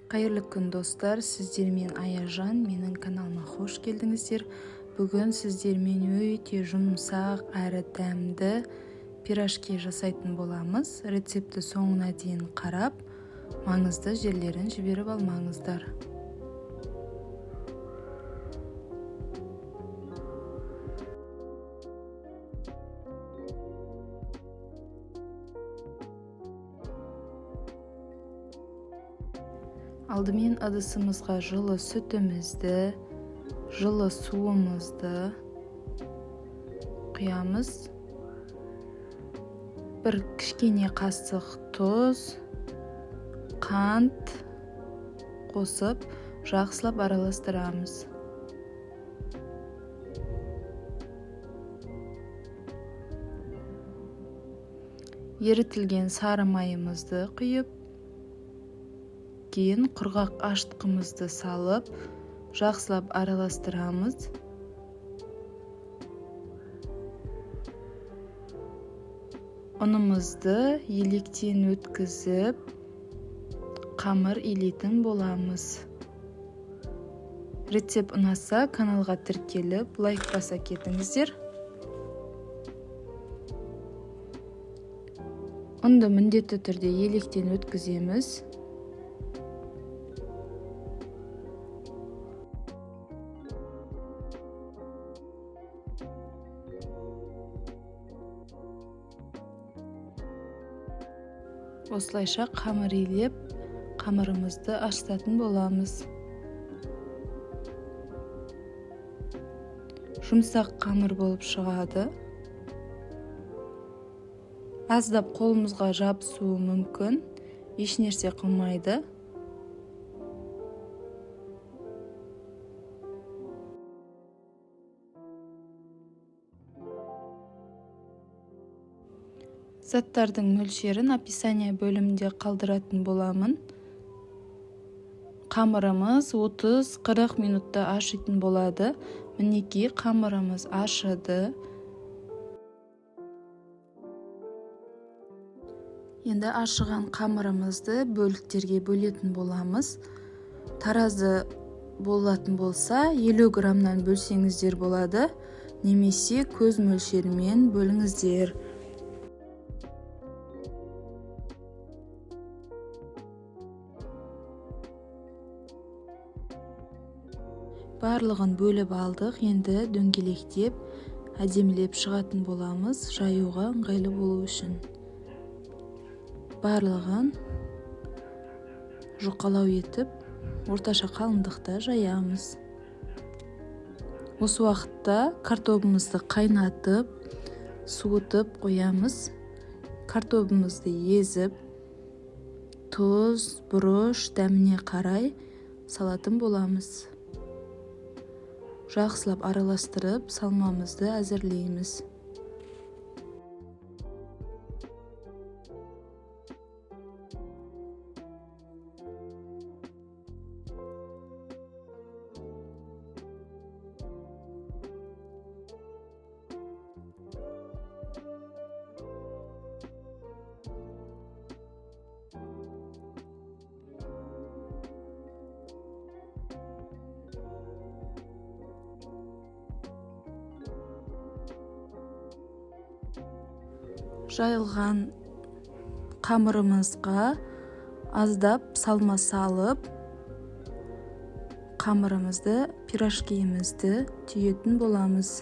Қайырлы күн достар, сіздермен Аяжан, менің каналыма қош келдіңіздер. Бүгін сіздермен өте жұмсақ әрі дәмді пирожки жасайтын боламыз. Рецепті соңына дейін қарап, маңызды жерлерін жіберіп алмаңыздар. Алдымен ыдысымызға жылы сүтімізді, жылы суымызды құямыз. Бір кішкене қасық тұз, қант қосып, жақсылап араластырамыз. Ерітілген сары майымызды құйып, кейін құрғақ ашытқымызды салып, жақсылап араластырамыз. Ұнымызды електен өткізіп, қамыр илейтін боламыз. Рецепт ұнаса, каналға тіркеліп, лайк баса кетіңіздер. Ұнды міндетті түрде електен өткіземіз. Осылайша қамыр илеп, қамырымызды ашытатын боламыз. Жұмсақ қамыр болып шығады. Аздап қолымызға жабысуы мүмкін, ешнәрсе қылмайды. Заттардың мөлшерін описание бөлімінде қалдыратын боламын. Қамырымыз 30-40 минутта ашитын болады. Мінекей қамырымыз ашыды. Енді ашыған қамырымызды бөліктерге бөлетін боламыз. Таразы болатын болса, 50 грамнан бөлсеңіздер болады, немесе көз мөлшерімен бөліңіздер. Барлығын бөліп алдық, енді дөңгелектеп, әдемілеп шығатын боламыз, жаюға ыңғайлы болу үшін. Барлығын жұқалау етіп, орташа қалыңдықта жаямыз. Осы уақытта картобымызды қайнатып, суытып қоямыз. Картобымызды езіп, тұз, бұрыш, дәміне қарай салатын боламыз. Жақсылап араластырып, салмамызды әзірлейміз. Жайылған қамырымызға аздап салма салып, қамырымызды, пирожкиімізді түйетін боламыз.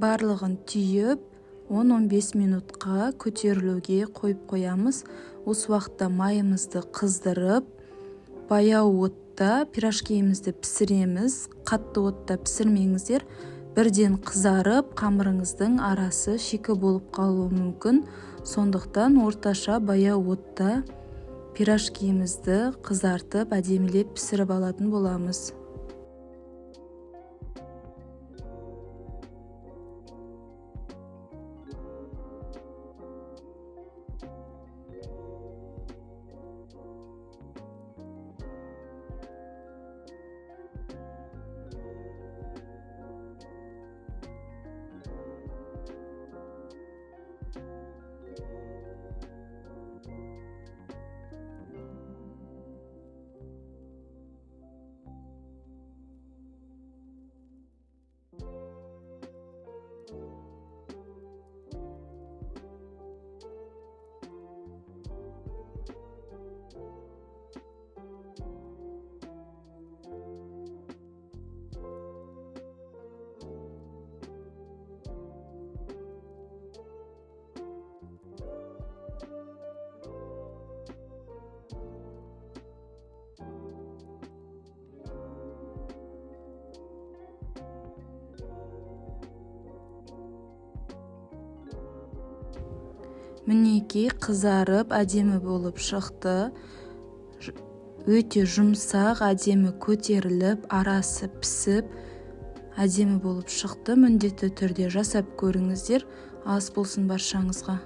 Барлығын түйіп, 10-15 минутқа көтерілуге қойып қоямыз. Осы уақытта майымызды қыздырып, баяу отта пирожкиімізді пісіреміз. Қатты отта пісірмеңіздер. Бірден қызарып, қамырыңыздың арасы шикі болып қалуы мүмкін. Сондықтан орташа баяу отта пирожкиімізді қызартып әдемілеп пісіріп алатын боламыз. Мінекей қызарып әдемі болып шықты. Өте жұмсақ, әдемі көтеріліп, арасы пісіп, әдемі болып шықты. Міндетті түрде жасап көріңіздер. Ас болсын баршаңызға.